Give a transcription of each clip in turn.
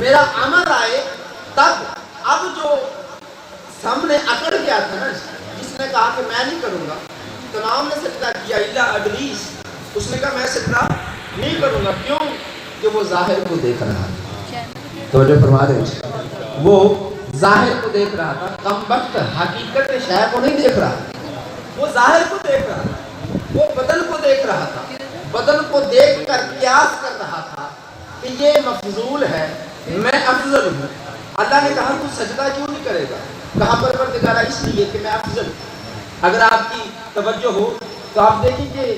میرا امر آئے تب. اب جو سامنے اکڑ گیا تھا نا, جس نے کہا کہ میں نہیں کروں گا, تمام نے سجدہ کیا الا ابلیس, اس نے کہا میں سجدہ نہیں کروں گا. کیوں؟ کہ وہ ظاہر کو دیکھ رہا تھا. توجہ فرما دے, وہ ظاہر کو دیکھ رہا تھا, کم وقت حقیقت شے کو نہیں دیکھ رہا تھا. وہ ظاہر کو دیکھ رہا تھا, وہ بدن کو دیکھ رہا تھا, بدن کو دیکھ کر قیاس کر رہا تھا کہ یہ مفضول ہے, میں افضل ہوں. اللہ نے کہا تو سجدہ کیوں نہیں کرے گا؟ کہا پروردگارا اس لیے کہ میں افضل ہوں. اگر آپ کی توجہ ہو تو آپ دیکھیں کہ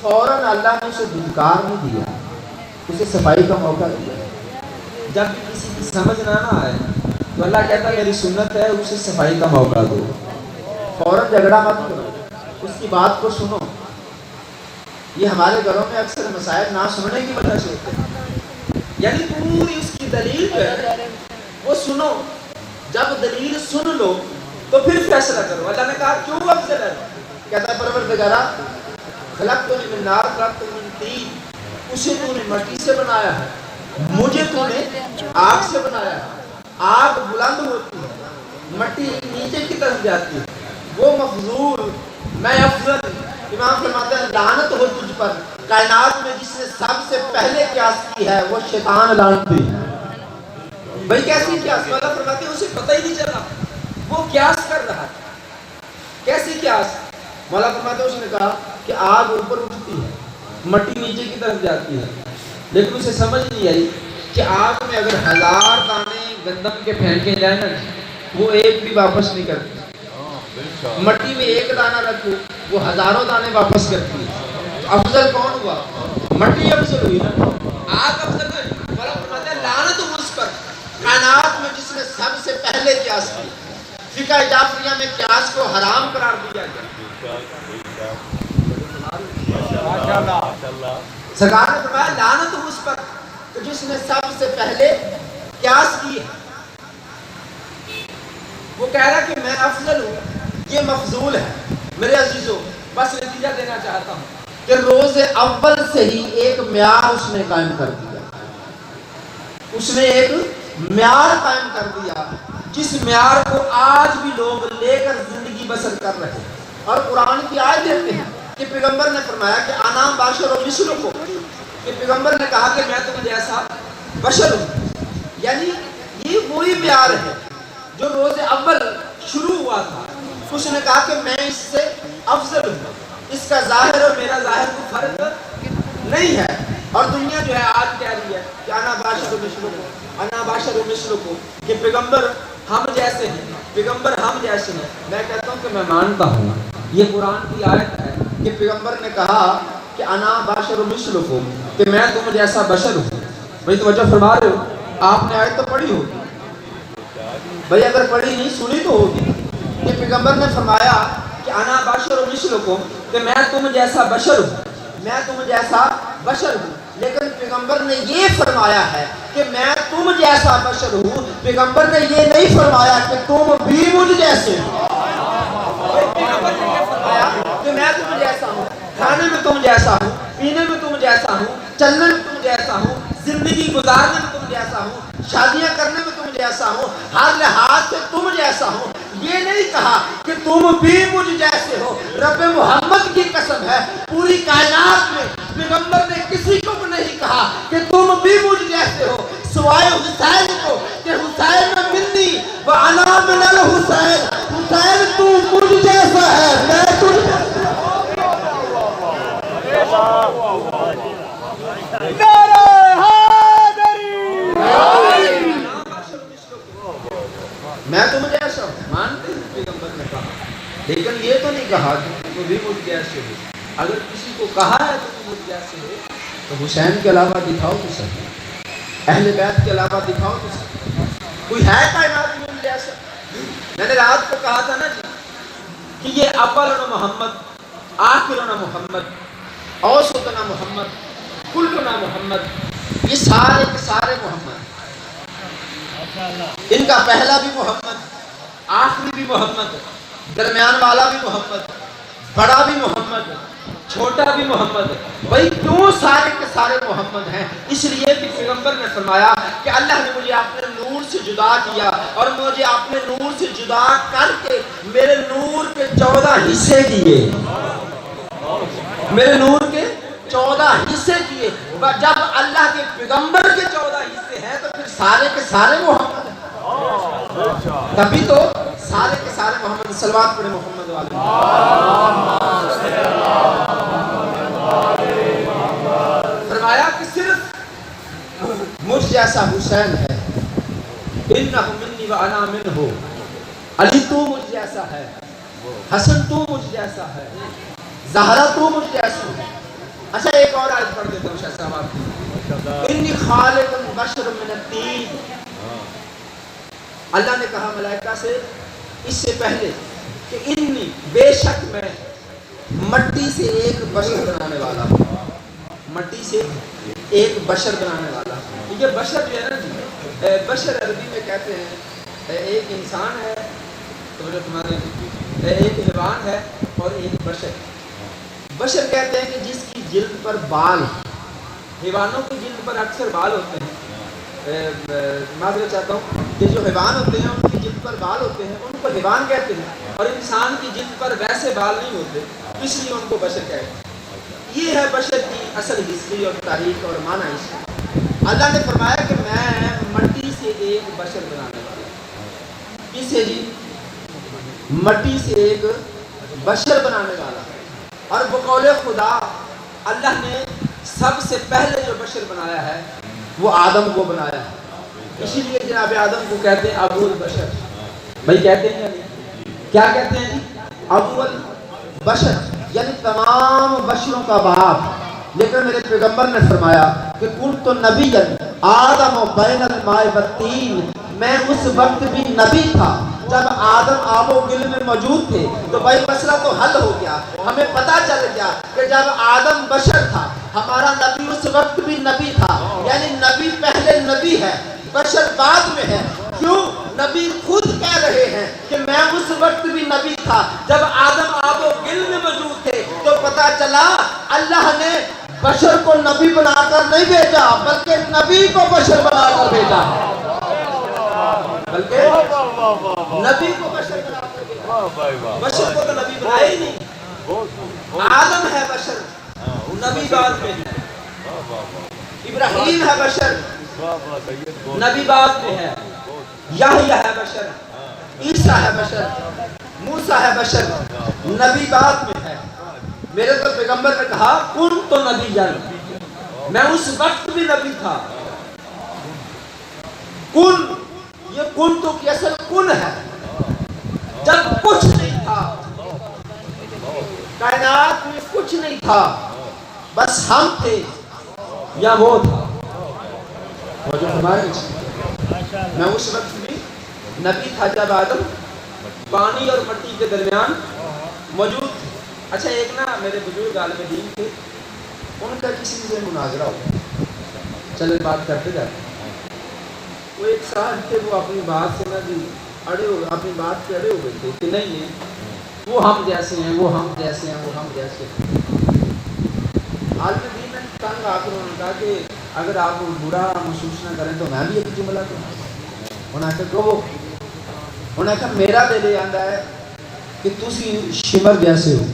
فوراً اللہ نے اسے دھنکار نہیں دیا, اسے صفائی کا موقع دیا. جب کسی کی سمجھ نہ آئے تو اللہ کہتا ہے میری سنت ہے اسے صفائی کا موقع دو. فوراً جھگڑا مت کرو, اس کی بات کو سنو. یہ ہمارے گھروں میں اکثر مسائل نہ سننے کی وجہ سے ہوتے ہیں. یعنی پوری اس کی دلیل جو ہے وہ سنو, جب دلیل سن لو تو پھر فیصلہ کرو. اللہ نے کہا کیوں افضل ہے؟ کہتا ہے پروردگارا خلقتنی من نار خلقتنی من طین, اسے تو نے مٹی سے بنایا ہے, مجھے تو نے آگ سے بنایا ہے. آگ بلند ہوتی ہے, مٹی نیچے کی طرف جاتی ہے. وہ مفضول, میں افضل. امام فرماتے ہیں لعنت ہو تجھ پر, کائنات میں جس نے سب سے پہلے قیاس کی ہے وہ شیطان لعنتی ہے. بھئی کیسی قیاس؟ مولا فرماتے ہیں اسے پتہ ہی نہیں چلا, وہ قیاس کر رہا تھا. کیسی قیاس؟ مولا فرماتے ہیں اس نے کہا کہ آگ اوپر اٹھتی ہے, مٹی نیچے کی طرف جاتی ہے, لیکن اسے سمجھ نہیں آئی کہ آگ میں اگر 1000 دانے گندم کے پھینکے جائیں نا وہ ایک بھی واپس نہیں کرتی. مٹی میں ایک دانہ رکھو وہ ہزاروں دانے واپس کرتی ہے. افضل کون ہوا؟ مٹی افضل ہوئی نا, آگ افضل ہوئی. مولا فرماتے ہیں لعنت ہو اس پر, کائنات میں جس نے سب سے پہلے قیاس کی. فقہ جعفریہ میں قیاس کو حرام قرار دیا گیا. سرکار نے فرمایا لعنت ہو اس پر کہ جس نے سب سے پہلے قیاس کی ہے. وہ کہہ رہا کہ میں افضل ہوں, یہ مفضول ہے. میرے عزیزوں بس نتیجہ دینا چاہتا ہوں کہ روز اول سے ہی ایک معیار اس نے قائم کر دیا. اس نے ایک معیار قائم کر دیا جس معیار کو آج بھی لوگ لے کر زندگی بسر کر رہے ہیں. اور قرآن کی آیت دیکھتے ہیں کہ پیغمبر نے فرمایا کہ انا بشر مثلکم, کہ پیغمبر نے کہا کہ میں تم جیسا بشر ہوں. یعنی یہ وہی معیار ہے جو روز اول شروع ہوا تھا. اس نے کہا کہ میں اس سے افضل ہوں, اس کا ظاہر اور میرا ظاہر کو فرق نہیں ہے. اور دنیا جو ہے آج کہہ رہی ہے کہ انا بشر مثلکم, انا بشر مثلکم, کہ پیغمبر ہم جیسے ہیں, پیغمبر ہم جیسے ہیں. میں کہتا ہوں کہ میں مانتا ہوں یہ قرآن کی آیت ہے کہ پیغمبر نے کہا کہ انا بشر مثلکم, کہ میں تم جیسا بشر ہوں. بھئی توجہ فرما رہے ہو؟ آپ نے آیت تو پڑھی ہوگی, بھئی اگر پڑھی نہیں سنی تو ہوگی کہ پیغمبر نے فرمایا کہ انا بشر مثلکم, کہ میں تم جیسا بشر ہوں, میں تم جیسا بشر ہوں. لیکن پیغمبر نے یہ فرمایا ہے کہ میں تم جیسا بشر ہوں, پیغمبر نے یہ نہیں فرمایا کہ تم بھی مجھ جیسے ہو. پیغمبر نے یہ فرمایا کہ میں تم جیسا ہوں, کھانے میں تم جیسا ہوں, پینے میں تم جیسا ہوں, چلنے میں تم جیسا ہوں, زندگی گزارنے میں تم جیسا ہوں, شادیاں کرنے میں تم جیسا ہوں, ہر لحاظ سے تم جیسا ہوں. یہ نہیں کہا کہ تم بھی مجھ جیسے ہو. رب محمد کی قسم ہے پوری کائنات میں پیغمبر نے کسی کو بھی نہیں کہا کہ تم بھی مجھ جیسے ہو سوائے حسین کو, کہ حسین منی و انا من الحسین, حسین تو مجھ جیسا ہے, میں تجھ جیسا میں تم جیسا ہوں. مانتے ہیں پیغمبر نے کہا, لیکن یہ تو نہیں کہا کہ تم بھی مجھ جیسے ہو. اگر کسی کو کہا ہے تو تم مجھ جیسے ہو تو حسین کے علاوہ دکھاؤ تو صحیح, اہل بیت کے علاوہ دکھاؤ تو صحیح. کوئی ہے کائنات میں مجھ جیسا؟ میں نے رات کو کہا تھا نا جی کہ یہ اولنا محمد, آخرنا محمد, اوسطنا محمد, کلنا محمد, یہ سارے کے سارے محمد. ان کا پہلا بھی محمد, آخری بھی محمد, درمیان والا بھی محمد, بڑا بھی محمد, چھوٹا بھی محمد ہے. بھائی کیوں سارے کے سارے محمد ہیں؟ اس لیے کہ پیغمبر نے فرمایا کہ اللہ نے مجھے اپنے نور سے جدا کیا اور مجھے اپنے نور سے جدا کر کے میرے نور کے 14 حصے دیے. میرے نور کے 14 حصے کیے. جب اللہ کے پیغمبر کے 14 حصے ہیں تو پھر سارے کے سارے محمد ہیں. تبھی تو سارے کے سارے محمد. صلوات پڑھے محمد والے. فرمایا کہ صرف مجھ جیسا حسین ہے. انہ منی و انا منہ. علی تو مجھ جیسا ہے, حسن تو مجھ جیسا ہے, زہرا تو مجھ جیسی ہے. اچھا ایک اور آیت پڑھ دیتا ہوں شاہ صاحب آپ کی. انی خالق بشر من الطین. اللہ نے کہا ملائکہ سے اس سے پہلے کہ انی بے شک میں مٹی سے ایک بشر بنانے والا ہوں. مٹی سے ایک بشر بنانے والا. یہ بشر جو ہے نا جی, بشر عربی میں کہتے ہیں ایک انسان ہے تو جو تمہارے ایک حیوان ہے اور ایک بشر. بشر کہتے ہیں کہ جس کی جلد پر بال, حیوانوں کی جلد پر اکثر بال ہوتے ہیں. معذرت چاہتا ہوں کہ جو حیوان ہوتے ہیں ان کی جلد پر بال ہوتے ہیں, ان کو حیوان کہتے ہیں, اور انسان کی جلد پر ویسے بال نہیں ہوتے, اس لیے ان کو بشر کہتے ہیں. یہ ہے بشر کی اصل ہسٹری اور تاریخ اور معنی. اللہ نے فرمایا کہ میں مٹی سے ایک بشر بنانے والا ہوں. کس سے جی؟ مٹی سے ایک بشر بنانے والا. اور بقول خدا اللہ نے سب سے پہلے جو بشر بنایا ہے وہ آدم کو بنایا ہے. اسی لیے جناب آدم کو کہتے ہیں ابو البشر. بھائی کہتے ہیں یا نہیں؟ کیا کہتے ہیں جی؟ ابو البشر یعنی تمام بشروں کا باپ. لیکن میرے پیغمبر نے فرمایا کہ کنت نبیا آدم بین الماء والطین. میں اس وقت بھی نبی تھا جب آدم آب و گل میں موجود تھے. تو بھائی مسئلہ تو حل ہو گیا. ہمیں پتہ چل گیا کہ جب آدم بشر تھا, ہمارا نبی اس وقت بھی نبی تھا. یعنی نبی پہلے نبی ہے, بشر بعد میں ہے. کیوں؟ نبی خود کہہ رہے ہیں کہ میں اس وقت بھی نبی تھا جب آدم آب و گل میں موجود تھے. تو پتہ چلا اللہ نے بشر کو نبی بنا کر نہیں بھیجا, بلکہ نبی کو بشر بنا کر بھیجا. بلکہ نبی کو بشر بنا کر بھیجا. بشر کو تو نبی بنایا ہی نہیں. آدم ہے بشر, نبی بعد میں ہے. ابراہیم ہے بشر, نبی بعد میں ہے. یحییٰ ہے بشر, عیسیٰ ہے بشر, موسیٰ ہے بشر, نبی بعد میں ہے. میرے تو پیغمبر نے کہا کن تو نبی جان, میں اس وقت بھی نبی تھا. کن, یہ کن تو کی اصل کن ہے, جب کچھ نہیں تھا, کائنات میں کچھ نہیں تھا, بس ہم تھے یا وہ تھا. جو ہمارے میں اس وقت بھی نبی تھا جب آدم پانی اور مٹی کے درمیان موجود تھے. اچھا ایک نا میرے بزرگ عالم دین تھے, ان کا کسی سے مناظرہ ہو, چلے بات کرتے جاتے. وہ ایک صاحب تھے, وہ اپنی بات سے نا جی اڑے ہو, اپنی بات پہ اڑے ہو گئے تھے کہ نہیں ہے وہ ہم جیسے ہیں, وہ ہم جیسے ہیں, وہ ہم جیسے ہیں. عالم دین نے تنگ آ کر انہوں نے کہا کہ اگر آپ برا محسوس نہ کریں تو میں بھی ایک جملہ کروں. انہوں نے کہا میرا دل یہ آندا ہے کہ تسی شمر جیسے ہو,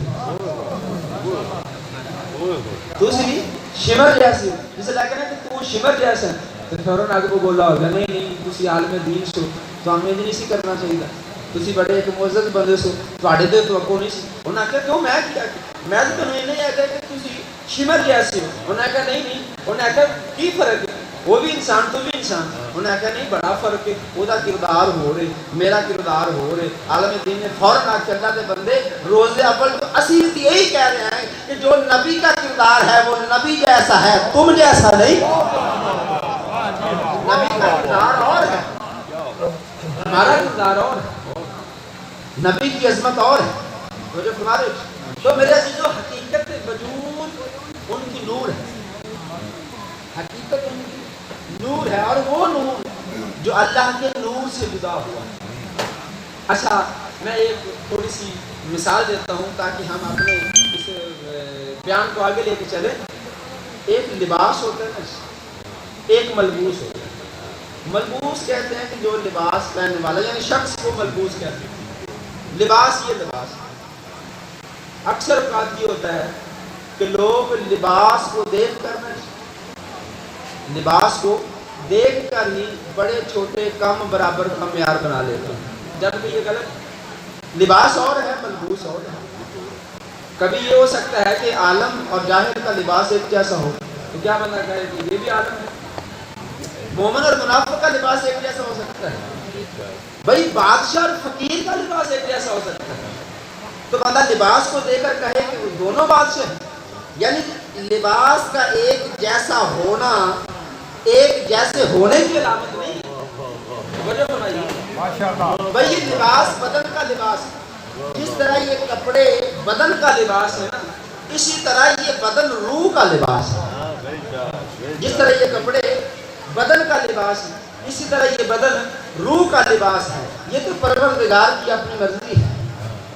تسی شمر جیسے ہو. جسے لگا نا کہ تو شمر جیسا ہے تو فوراً آگے وہ بولا ہوگا نہیں نہیں تسی عالم دین سو تو ہمیں نہیں سی کرنا چاہیے, تسی بڑے ایک معزز بندے سو, تواڈے تے توقع نہیں سی. انہوں نے کہا کیوں میں کیا, میں تو تمہیں نہیں آتا کہ تسی شمر جیسے ہو. انہوں نے کہا نہیں نہیں. انہوں نے کہا کی فرق ہے, وہ بھی انسان تو بھی انسان. انہوں نے کہا نہیں بڑا فرق ہے, وہ دا کردار ہو رہے, میرا کردار ہو رہے. عالم دین نے فوراً آ کے اللہ کے بندے روز اول تو اصل یہی کہہ رہے ہیں کہ جو نبی کا کردار ہے وہ نبی جیسا ہے, تم جیسا نہیں. نبی کا کردار اور ہے, ہمارا کردار اور ہے, نبی کی عظمت اور ہے. تو جو ہمارے تو میرے عزیزو حقیقت وجود ان کی نور ہے, حقیقت ان کی نور ہے, اور وہ نور جو اللہ کے نور سے جدا ہوا ہے. اچھا میں ایک تھوڑی سی مثال دیتا ہوں تاکہ ہم اپنے اس بیان کو آگے لے کے چلے. ایک لباس ہوتا ہے نا, ایک ملبوس ہوتا ہے. ملبوس کہتے ہیں کہ جو لباس پہننے والا, یعنی شخص کو ملبوس کہتے ہیں. لباس, یہ لباس اکثر اوقات یہ ہوتا ہے کہ لوگ لباس کو دیکھ کر دیکھ کر ہی بڑے چھوٹے کم برابر کا معیار بنا لیتے ہیں, جبکہ یہ غلط. لباس اور ہے, ملبوس اور ہے. کبھی یہ ہو سکتا ہے کہ عالم اور جاہل کا لباس ایک جیسا ہو, تو کیا بندہ کہے کہ یہ بھی عالم ہے. مومن اور منافق کا لباس ایک جیسا ہو سکتا ہے, بھائی بادشاہ اور فقیر کا لباس ایک جیسا ہو سکتا ہے. تو بندہ لباس کو دیکھ کر کہے کہ وہ دونوں بادشاہ ہیں. یعنی لباس کا ایک جیسا ہونا ایک جیسے ہونے کی علامت نہیں ہے. بھائی یہ لباس بدن کا لباس ہے. جس طرح یہ کپڑے بدن کا لباس ہے نا, اسی طرح یہ بدن روح کا لباس ہے. جس طرح یہ کپڑے بدن کا لباس ہے, اسی طرح یہ بدن روح کا لباس ہے. یہ تو پروردگار کی اپنی مرضی ہے,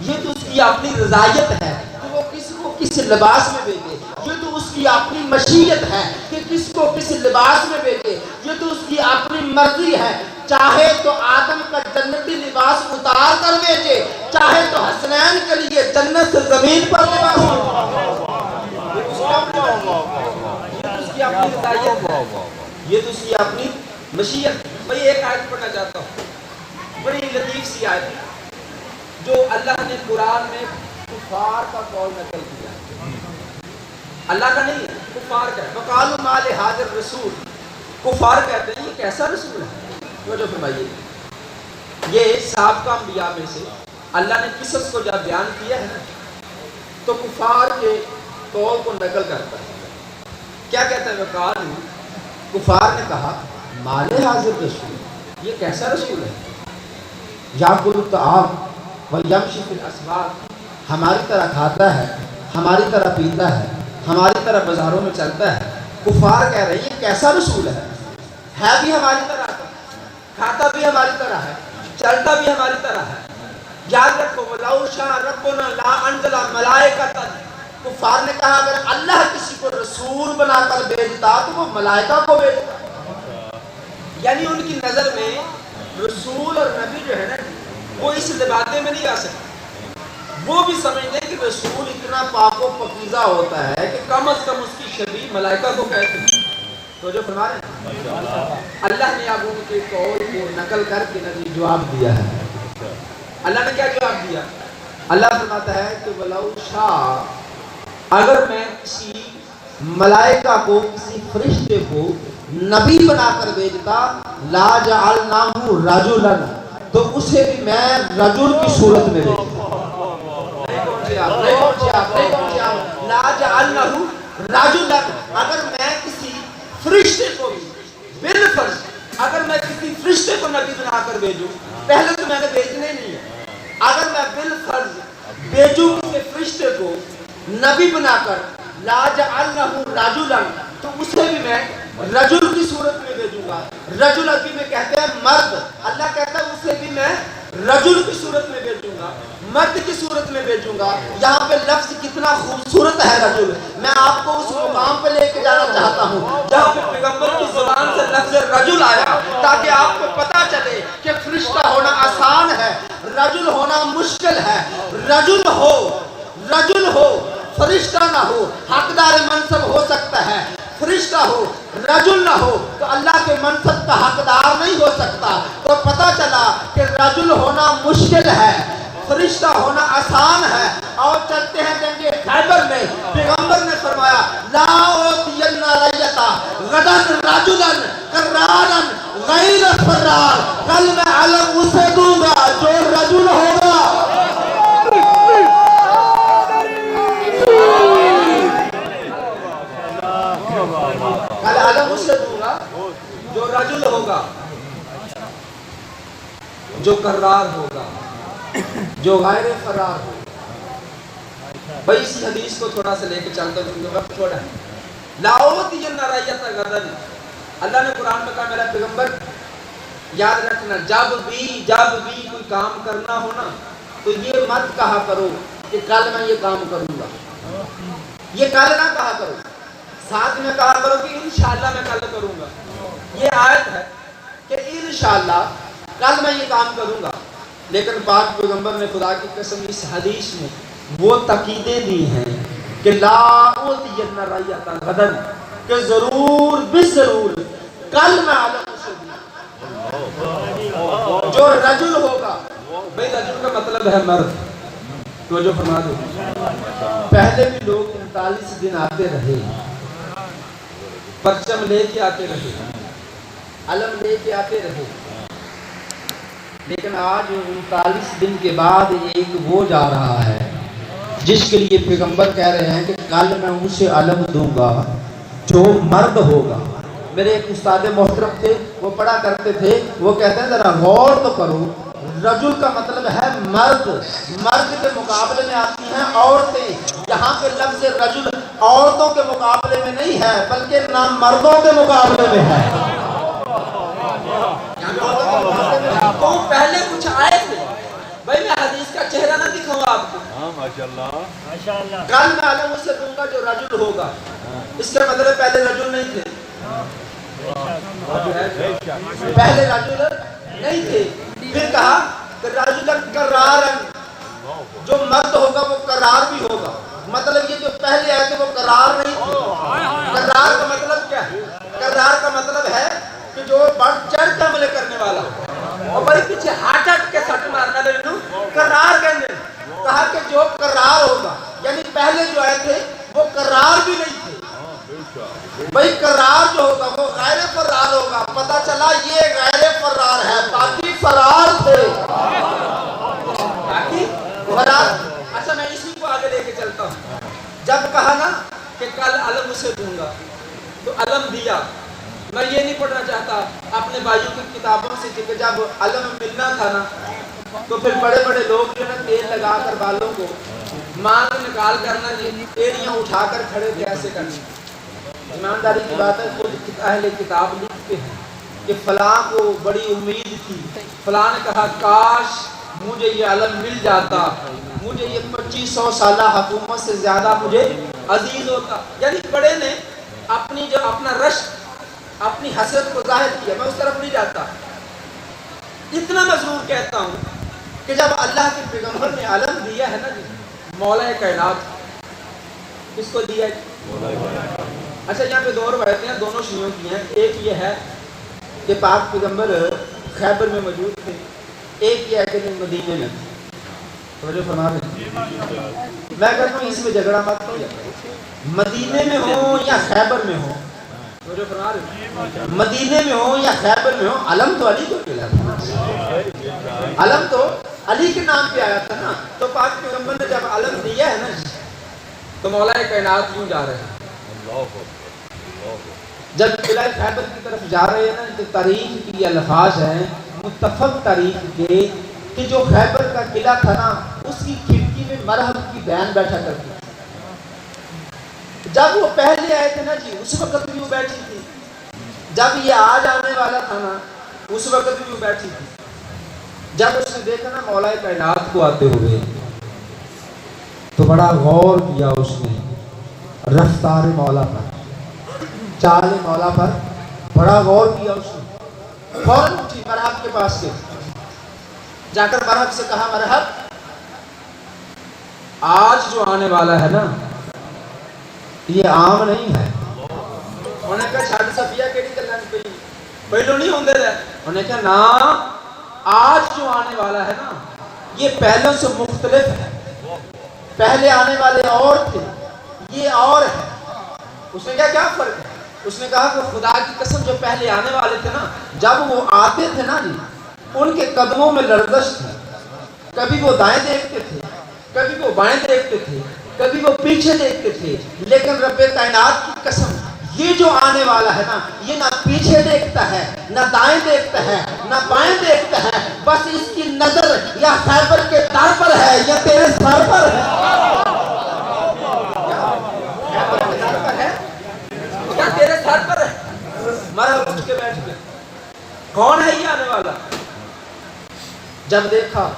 یہ تو اس کی اپنی رضایت ہے کہ وہ کس کو کس لباس میں بھیجے. یہ تو اس کی اپنی مشیت ہے کہ کس کو کس لباس میں بھیجے. یہ تو اس کی اپنی مرضی ہے, چاہے تو آدم کا جنتی لباس اتار کر بھیجے, چاہے تو حسنین کے لیے جنت سے زمین پر لباس. یہ تو اس کی اپنی مشیت. بھئی ایک آیت پڑھنا چاہتا ہوں, بڑی لطیف سی آیت جو اللہ نے قرآن میں کفار کا قول نقل کیا. اللہ کا نہیں ہے, کفار کا ہے. وقالوا ما لهذا الرسول, کفار کہتے ہیں یہ کیسا رسول ہے. توجہ فرمائیے, یہ سابقہ انبیاء میں سے اللہ نے قصص کو جب بیان کیا ہے تو کفار کے قول کو نقل کرتا ہے. کیا کہتا ہے وقالوا, کفار نے کہا ما لهذا الرسول, یہ کیسا رسول ہے. یاکل الطعام ویمشی فی الاسواق, ہماری طرح کھاتا ہے, ہماری طرح پیتا ہے, ہماری طرح بازاروں میں چلتا ہے. کفار کہہ رہے ہیں یہ کیسا رسول ہے بھی ہماری طرح کا, کھاتا بھی ہماری طرح ہے, چلتا بھی ہماری طرح ہے. یاد رکھو وَلَوْ شَاءَ رَبُّنَا لَا أَنزَلَ مَلَائِكَةً, کفار نے کہا اگر اللہ کسی کو رسول بنا کر بھیجتا تو وہ ملائکہ کو بھیجتا. یعنی ان کی نظر میں رسول اور نبی جو ہے نا وہ اس لبادے میں نہیں آ سکتے. وہ بھی سمجھتے ہیں کہ رسول اتنا پاک و پاکیزہ ہوتا ہے کہ کم از کم اس کی شبیہ ملائکہ کو کہتے ہیں. تو جو فرما رہے ہیں اللہ نے اب ان کے قول کو نقل کر کے نبی جواب دیا ہے. اللہ نے کیا جواب دیا؟ اللہ فرماتا ہے کہ وَلَوْ شَاءَ, اگر میں کسی ملائکہ کو, کسی فرشتے کو نبی بنا کر بھیجتا, لا جعلناہ رجلا, تو اسے بھی میں رجل کی صورت میں بھیجتا. لا جعلناہ رجلا, اگر میں کسی فرشتے کو بھی بالفرض, اگر میں کسی فرشتے کو نبی بنا کر بھیجوں, پہلے تو میں نے بھیجنے نہیں ہے, اگر میں بالفرض بھیجوں کسی فرشتے کو نبی بنا کر, لا جعلناہ رجلا, تو اسے بھی میں رجل کی صورت میں بھیجوں گا. رجل عربی میں کہتے ہیں مرد, اللہ کہتا ہے اسے بھی میں رجل کی صورت میں بھیجوں گا, مرد کی صورت میں بھیجوں گا. یہاں پہ لفظ کتنا خوبصورت ہے رجل. میں آپ کو اس مقام پہ لے کے جانا چاہتا ہوں جہاں پہ پیغمبر کی زبان سے لفظ رجل آیا, تاکہ آپ کو پتا چلے کہ فرشتہ ہونا آسان ہے, رجل ہونا مشکل ہے. رجل ہو فرشتہ نہ ہو, حقدار منصب ہو سکتا ہے, فرشتہ ہو رجل نہ ہو تو اللہ کے منصب کا حقدار نہیں ہو سکتا. تو پتہ چلا کہ رجل ہونا مشکل ہے, فرشتہ ہونا آسان ہے. اور چلتے ہیں جنگ خیبر میں, پیغمبر نے فرمایا لا اوتین ریتا غدا رجلا قرانا غیر فرار, کل میں علم اسے دوں گا جو رجل ہوگا. کل علم اسے دوں گا جو رجل ہوگا, جو قرار ہوگا, جو غیر فرار ہوگا. بھائی اس حدیث کو تھوڑا سا لے کے چلتا ہوں کیونکہ وقت تھوڑا ہے. لاؤتین ریت غدن, اللہ نے قرآن میں کہا میرا پیغمبر یاد رکھنا, جب بھی کوئی کام کرنا ہو نا تو یہ مت کہا کرو کہ کل میں یہ کام کروں گا. یہ کل نہ کہا کرو، ساتھ میں کہا کرو کہ انشاءاللہ میں کل کروں گا. یہ آیت ہے کہ انشاءاللہ کل میں یہ کام کروں گا. لیکن پاک پیغمبر نے خدا کی قسم اس حدیث میں وہ تاکیدیں دی ہیں کہ لا اوتین رایۃ غدن، کہ ضرور بضرور کل میں عالم سے جو رجل ہوگا. بھئی رجل کا مطلب ہے مرد. توجہ فرما دو. پہلے بھی لوگ 39 دن آتے رہے، پرچم لے کے آتے رہے، علم لے کے آتے رہے، لیکن آج 39 دن کے بعد ایک وہ جا رہا ہے جس کے لیے پیغمبر کہہ رہے ہیں کہ کل میں اسے علم دوں گا جو مرد ہوگا. میرے ایک استاد محترم تھے، وہ پڑھا کرتے تھے، وہ کہتے ہیں ذرا غور تو کرو، رجل کا مطلب ہے مرد، مرد کے مقابلے میں آتی ہیں عورتیں. یہاں پہ لفظ رجل عورتوں کے مقابلے میں نہیں ہے بلکہ نام مردوں کے مقابلے میں ہے. تو پہلے کچھ آئے تھے. بھائی میں حدیث کا چہرہ نہ دکھاؤں آپ کو. کل میں علم اسے دوں گا جو رجل ہوگا. اس کا مطلب پہلے رجل نہیں تھے، پہلے رجل نہیں تھے. پھر کہا کہ رجل قرارن، جو مرد ہوگا وہ قرار بھی ہوگا. مطلب یہ جو پہلے آئے تھے وہ قرار نہیں تھے. قرار کا مطلب کیا ہے؟ قرار کا مطلب ہے کہ جو بڑھ چڑھ کے عمل کرنے والا اور بڑی پیچھے ہاتھ ہٹ کے سٹ مارنا دے دوں قرار کہنے. کہا کہ جو قرار ہوگا، یعنی پہلے جو آئے تھے وہ قرار بھی نہیں تھے. بھئی قرار جو ہوگا وہ غیر فرار ہوگا. پتہ چلا یہ غیر فرار ہے، باقی فرار تھے. باقی فرار. اچھا میں اسی کو آگے لے کے چلتا ہوں. جب کہا نا کہ کل علم اسے دوں گا تو علم دیا. میں یہ نہیں پڑھنا چاہتا اپنے بھائیوں کی کتابوں سے کہ جب علم ملنا تھا نا تو پھر بڑے بڑے لوگ جو نا تیل لگا کر بالوں کو مانگ نکال کرنا جی ایڑیاں اٹھا کر کھڑے تھے ایسے کرنے. ایمانداری کی بات ہے، خود اہل کتاب لکھتے ہیں کہ فلاں کو بڑی امید تھی، فلاں نے کہا کاش مجھے یہ علم مل جاتا، مجھے یہ 2500 سالہ حکومت سے زیادہ مجھے عزیز ہوتا. یعنی بڑے نے اپنی جو اپنا رشک، اپنی حسرت کو ظاہر کیا. میں اس طرف نہیں جاتا. اتنا میں ضرور کہتا ہوں کہ جب اللہ کے پیغمبر نے علم دیا ہے نا جی، مولا کائنات کس کو دیا ہے؟ اچھا یہاں پہ دو روایتیں ہیں، دونوں شیعوں کی ہیں. ایک یہ ہے کہ پاک پیغمبر خیبر میں موجود تھے، ایک یہ ہے کہ مدینے میں. توجہ فرما رہے ہیں. میں کہتا ہوں اس میں جھگڑا مت کیا، مدینے میں ہو یا خیبر میں ہو. توجہ فرما رہے ہیں. مدینے میں ہو یا خیبر میں ہو، علم تو علی کو ملا تھا. علم تو علی کے نام پہ آیا تھا نا. تو پاک پیغمبر نے جب علم دیا ہے نا تو مولا کائنات کیوں جا رہے ہیں؟ جب قلعہ خیبر کی طرف جا رہے ہیں نا تو تاریخ کی الفاظ ہیں متفق تاریخ کے کہ جو خیبر کا قلعہ تھا نا اس کی کھڑکی میں مرحب کی بہن بیٹھا کرتی. جب وہ پہلے آئے تھے نا جی اس وقت بھی وہ بیٹھی تھی. جب یہ آج آنے والا تھا نا اس وقت بھی وہ بیٹھی تھی. جب اس نے دیکھا نا مولا کائنات کو آتے ہوئے تو بڑا غور کیا اس نے رفتار مولا پر، چال مولا پر بڑا غور کیا اس نے. فوراً اٹھی مرحب کے پاس سے جا کر مرحب سے کہا مرحب آج جو آنے والا ہے نا یہ عام نہیں ہے. انہوں نے کہا چھاڑ صفیہ کیڑی گلاں پہ پہلو نہیں ہوندے رہے. انہوں نے کہا نا آج جو آنے والا ہے نا یہ پہلوں سے مختلف ہے. پہلے آنے والے اور تھے، یہ اور ہے. اس نے کہا کیا فرق ہے؟ اس نے کہا کہ خدا کی قسم جو پہلے آنے والے تھے نا جب وہ آتے تھے نا جی ان کے قدموں میں لرزش تھی. کبھی وہ دائیں دیکھتے تھے، کبھی وہ بائیں دیکھتے تھے، کبھی وہ پیچھے دیکھتے تھے. لیکن رب کائنات کی قسم یہ جو آنے والا ہے نا یہ نہ پیچھے دیکھتا ہے، نہ دائیں دیکھتا ہے، نہ بائیں دیکھتا ہے. بس اس کی نظر یا خیبر کے در پر ہے یا تیرے سر پر ہے. کیا تیرے سر پر ہے؟ مرحب اٹھ کے بیٹھ گئے. کون ہے یہ آنے والا؟ جب دیکھا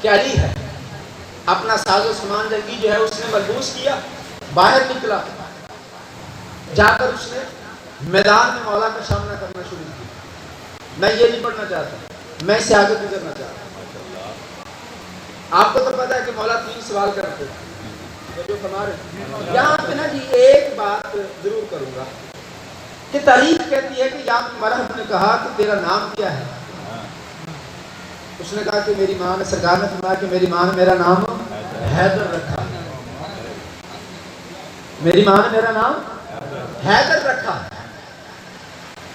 کہ علی ہے، اپنا ساز و سامان جنگی جو ہے اس نے ملبوس کیا باہر نکلا، جا کر اس نے میدان میں مولا کا سامنا کرنا شروع کیا. میں یہ نہیں پڑھنا چاہتا، میں اسے آگے گزرنا چاہتا ہوں. آپ کو تو پتا ہے کہ مولا 3 سوال کرتے ہیں. جو فرما رہے یہاں پہ نا جی ایک بات ضرور کروں گا کہ تاریخ کہتی ہے کہ یا مرحب نے کہا کہ تیرا نام کیا ہے. اس نے کہا کہ میری ماں نے، سرکار نے فرمایا کہ میری ماں نے میرا نام حیدر رکھا. میری ماں نے میرا نام حیدر رکھا.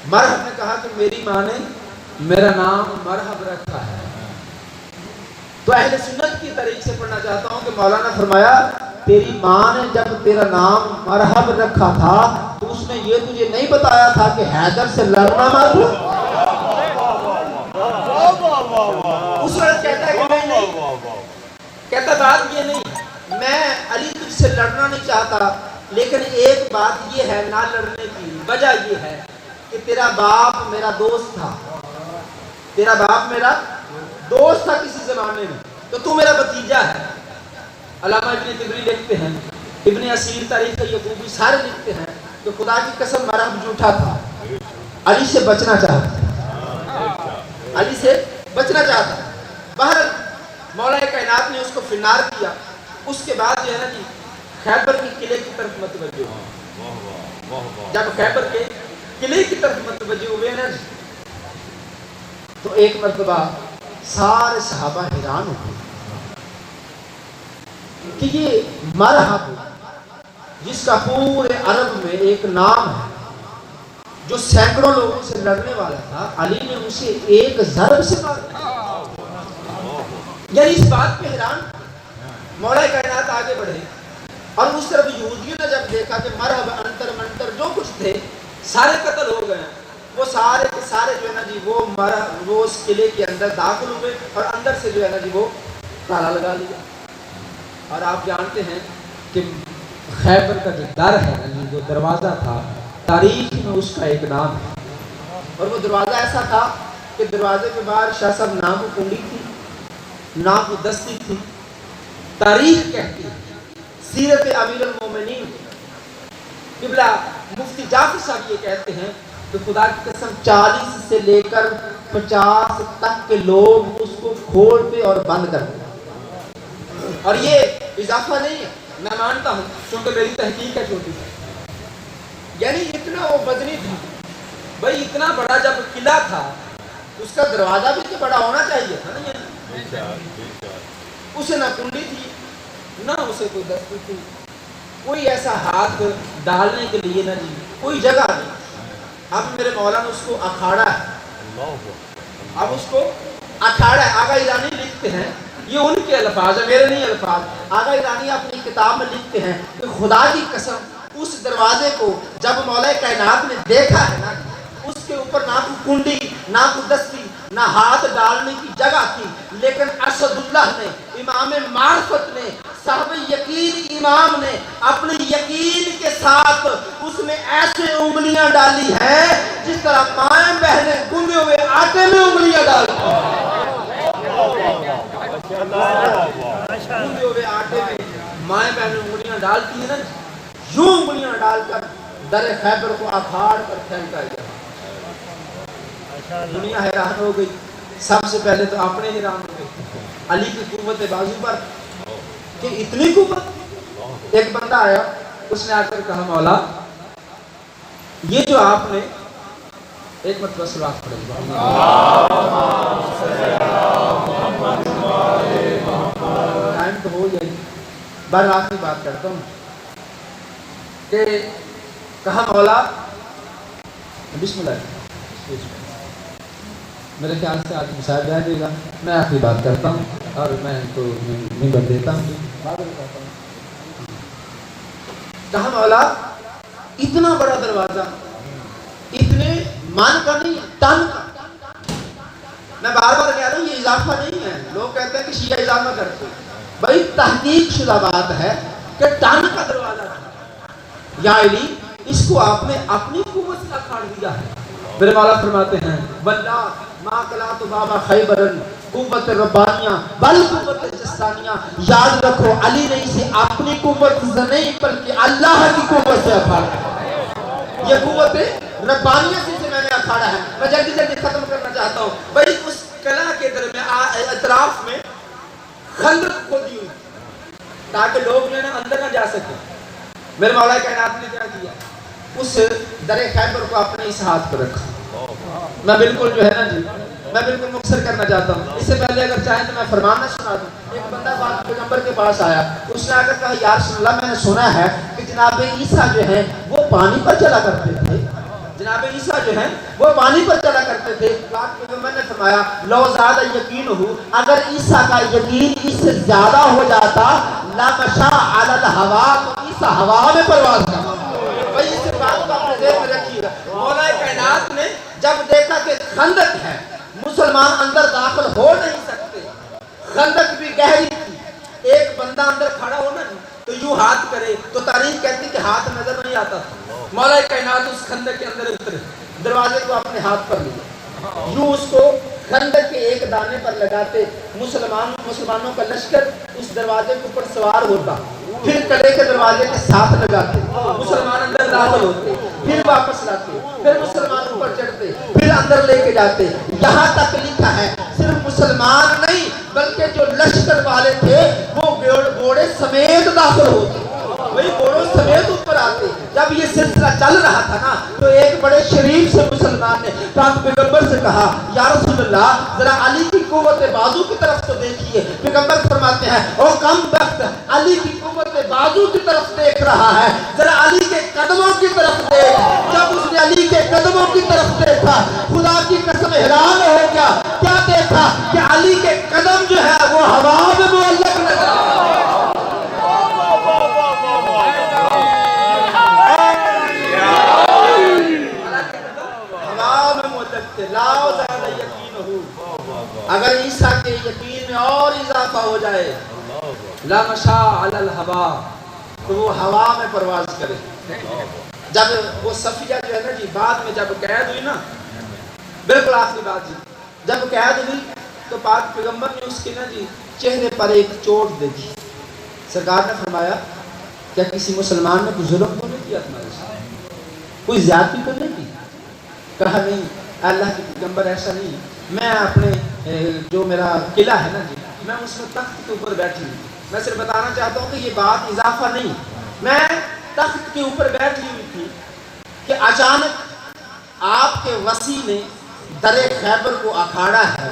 مرحب نے کہا کہ میری ماں نے میرا نام مرحب رکھا ہے. تو اہل سنت کی طریق سے پڑھنا چاہتا ہوں کہ مولانا فرمایا تیری ماں نے جب تیرا نام مرحب رکھا تھا تو اس نے یہ تجھے نہیں بتایا تھا کہ حیدر سے لڑنا مت. اس وقت کہتا ہے کہ میں نہیں، کہتا بات یہ نہیں، میں علی تجھ سے لڑنا نہیں چاہتا، لیکن ایک بات یہ ہے نہ لڑنے کی وجہ یہ ہے کہ تیرا باپ میرا دوست تھا، تیرا باپ میرا دوست تھا کسی زمانے میں، تو تو میرا بھتیجا ہے. علامہ ابن تبری لکھتے ہیں، ابن اسیر تاریخ یعقوبی سارے لکھتے ہیں کہ خدا کی قسم مرحب جھوٹا تھا، علی سے بچنا چاہتا، علی سے بچنا چاہتا. بہرحال مولا کائنات نے اس کو فنار کیا. اس کے بعد جو ہے نا جی خیبر کے قلعے کی طرف متوجہ ہوئے. جب خیبر کے قلعے کی طرف متوجہ ہوئے نا جی تو ایک مرتبہ سارے صحابہ حیران ہوئے کہ یہ مرحب جس کا پورے عرب میں ایک نام ہے، جو سینکڑوں لوگوں سے لڑنے والا تھا، علی نے اسے ایک ضرب سے مار دیا. یعنی اس بات پہ حیران مولا کائنات آگے بڑھے اور اس طرف یہودیوں نے جب دیکھا کہ مرحب انتر منتر جو کچھ تھے سارے قتل ہو گئے. وہ سارے کے سارے جو ہے نا جی وہ اس قلعے کے اندر داخل ہوئے اور اندر سے جو ہے نا جی وہ تالا لگا لیا. اور آپ جانتے ہیں کہ خیبر کا جو در ہے نا جی، جو دروازہ تھا، تاریخ میں اس کا ایک نام ہے. اور وہ دروازہ ایسا تھا کہ دروازے کے باہر شاہ صاحب نہ کو کنڈی تھی نہ کو دستی تھی. تاریخ کہتی ہے، سیرت امیر المومنین قبلہ مفتی جعفر صاحب یہ کہتے ہیں کہ خدا کی قسم 40 سے لے کر 50 تک کے لوگ اس کو کھولتے اور بند کرتے. اور یہ اضافہ نہیں ہے، میں مانتا ہوں چونکہ میری تحقیق ہے چھوٹی سی، یعنی اتنا وہ وزنی تھا. بھائی اتنا بڑا جب قلعہ تھا اس کا دروازہ بھی تو بڑا ہونا چاہیے تھا نا. اسے نہ کنڈی تھی نہ اسے کوئی دستی تھی، کوئی ایسا ہاتھ ڈالنے کے لیے نہ جی کوئی جگہ نہیں. اب میرے مولا نے اس کو اکھاڑا ہے، اب اس کو اکھاڑا ہے. آغا ایرانی لکھتے ہیں، یہ ان کے الفاظ ہیں، میرے نہیں الفاظ. آغا ایرانی اپنی کتاب میں لکھتے ہیں کہ خدا کی قسم اس دروازے کو جب مولا کائنات نے دیکھا ہے نا، اس کے اوپر نہ کوئی کنڈی نہ کوئی دستی نہ ہاتھ ڈالنے کی جگہ تھی، لیکن اسد اللہ نے، امام معرفت نے، صاحب یقین امام نے اپنے یقین کے ساتھ اس میں ایسے انگلیاں ڈالی ہیں جس طرح مائیں بہنیں گندے ہوئے آٹے میں انگلیاں ڈالتی ہیں. گندے ہوئے آٹے میں مائیں بہنیں انگلیاں ڈالتی ہیں نا، یوں انگلیاں ڈال کر در خیبر کو اکھاڑ کر پھینکا گیا. دنیا حیران ہو گئی. سب سے پہلے تو اپنے حیران ہو گئے علی کی قوت بازو پر کہ اتنی قوت. ایک بندہ آیا، اس نے آ کر کہا مولا یہ جو آپ نے ایک مرتبہ سلوات پڑھے ٹائم تو ہو جائے، بار آخری بات کرتا ہوں کہ کہا مولا بسم اللہ. میرے خیال سے آج مشاہد رہ دے گا، میں آخری بات کرتا ہوں اور میں ان کو ممبر دیتا ہوں. کہا مولا اتنا بڑا دروازہ، اتنے مان کا نہیں تن کا. میں بار بار کہہ رہا ہوں یہ اضافہ نہیں ہے. لوگ کہتے ہیں کہ شیعہ اضافہ کرتے ہیں، بھائی تحقیق شدہ بات ہے کہ ٹن کا دروازہ تھا. یا علی اس کو آپ نے اپنی قوت سے اکھاڑ دیا ہے. میرے مولا فرماتے ہیں واللہ ما کلات بابا خیبرن قوت ربانیہ بل قوت جسمانیہ. یاد رکھو علی نے اسے اپنی قوت سے نہیں بلکہ اللہ کی قوت سے اکھاڑا. یہ قوت ربانیہ سے میں نے اکھاڑا ہے. میں جلدی جلدی ختم کرنا چاہتا ہوں. بھائی اس قلعہ کے درمیان اطراف میں خندق کھودی ہوئی تاکہ لوگ جو ہے نا اندر نہ جا سکے. میرے مولا کائنات نے کیا کیا؟ اس در خیبر کو اپنے اس ہاتھ پر رکھا. میں بالکل جو ہے نا جی میں بالکل مختصر کرنا چاہتا ہوں. اس سے پہلے اگر چاہیں تو میں فرمان نہ سنا دوں. ایک بندہ پاک پیغمبر کے پاس آیا. اس نے آ کر کہا یا رسول اللہ میں نے سنا ہے کہ جناب عیسیٰ جو ہیں وہ پانی پر چلا کرتے تھے. جناب عیسیٰ جو ہیں وہ پانی پر چلا کرتے تھے. پاک پیغمبر نے فرمایا لو زیادہ یقین ہو اگر عیسیٰ کا یقین اس سے زیادہ ہو جاتا لمشا علی الہوا تو عیسیٰ ہوا میں پرواز کرتا. بھائی اس بات کو اپنے ذہن میں رکھیے گا. مولا کائنات نے جب دیکھا کہ خندق ہے مسلمان اندر داخل ہو نہیں سکتے, خندق بھی گہری تھی, ایک بندہ اندر کھڑا ہونا تو یوں ہاتھ کرے تو تاریخ کہتی کہ ہاتھ نظر نہیں آتا تھا. مولا کائنات اس خندق کے اندر اترے, دروازے کو اپنے ہاتھ پر لیا, یوں اس کو خندق کے ایک دانے پر لگاتے. مسلمانوں کا لشکر اس دروازے کے اوپر سوار ہوتا, پھر کڑے کے دروازے کے ساتھ لگاتے, مسلمان اندر داخل ہوتے, پھر واپس لاتے, پھر مسلمان اوپر چڑھتے, پھر اندر لے کے جاتے. یہاں تک لکھا ہے صرف مسلمان نہیں بلکہ جو لشکر والے تھے وہ گھوڑے سمیت داخل ہوتے, وہی گھوڑوں سمیت اوپر آتے. جب یہ سلسلہ چل رہا تھا نا تو ایک بڑے شریف سے مسلمان نے پاک پیغمبر سے کہا یا رسول اللہ ذرا علی کی قوت بازو کی طرف تو دیکھیے. پیغمبر فرماتے ہیں او کم وقت علی کی قوت بازو کی طرف دیکھ رہا ہے, ذرا علی کے قدموں کی طرف دیکھ. جب اس نے علی کے قدموں کی طرف دیکھا خدا کی قسم حیران ہو گیا. کیا دیکھا کہ علی کے قدم جو ہے وہ ہوا میں معلق نظر آ رہا ہے. اگر عیسیٰ کے یقین میں اور اضافہ ہو جائے لمشا علی الہوا تو وہ ہوا میں پرواز کرے. جب وہ صفیہ جو ہے نا جی بعد میں جب قید ہوئی نا, بالکل آخری بات جی, جب قید ہوئی تو پاک پیغمبر نے اس کے نا جی چہرے پر ایک چوٹ دیکھی. سرکار نے فرمایا کیا کسی مسلمان نے کوئی ظلم تو نہیں کیا تمہارے ساتھ, کوئی زیادتی تو نہیں کی؟ کہا نہیں اللہ کے پیغمبر ایسا نہیں, میں اپنے جو میرا قلعہ ہے نا جی میں اس میں تخت کے اوپر بیٹھی ہوں. میں صرف بتانا چاہتا ہوں کہ یہ بات اضافہ نہیں, میں تخت کے اوپر بیٹھی ہوئی تھی کہ اچانک آپ کے وسیع نے در خیبر کو اکھاڑا ہے.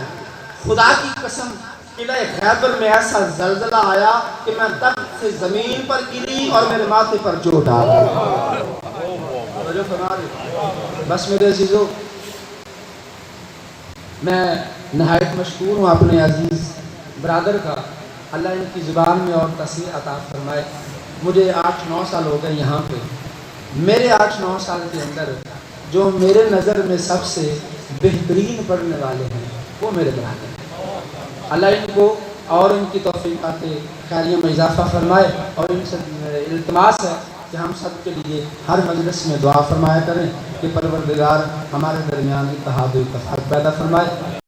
خدا کی قسم قلعہ خیبر میں ایسا زلزلہ آیا کہ میں تخت سے زمین پر گری اور میرے ماتھے پر چوٹ آ گئی. بس میرے عزیزو میں نہایت مشکور ہوں اپنے عزیز برادر کا, اللہ ان کی زبان میں اور تسلیم عطا فرمائے. مجھے 8-9 سال ہو گئے یہاں پہ. میرے 8-9 سال کے اندر جو میرے نظر میں سب سے بہترین پڑھنے والے ہیں وہ میرے برادر ہیں. اللہ ان کو اور ان کی توفیقات خیریہ میں اضافہ فرمائے, اور ان سے التماس ہے کہ ہم سب کے لیے ہر مجلس میں دعا فرمایا کریں کہ پروردگار ہمارے درمیان اتحاد و اتفاق پیدا فرمائے.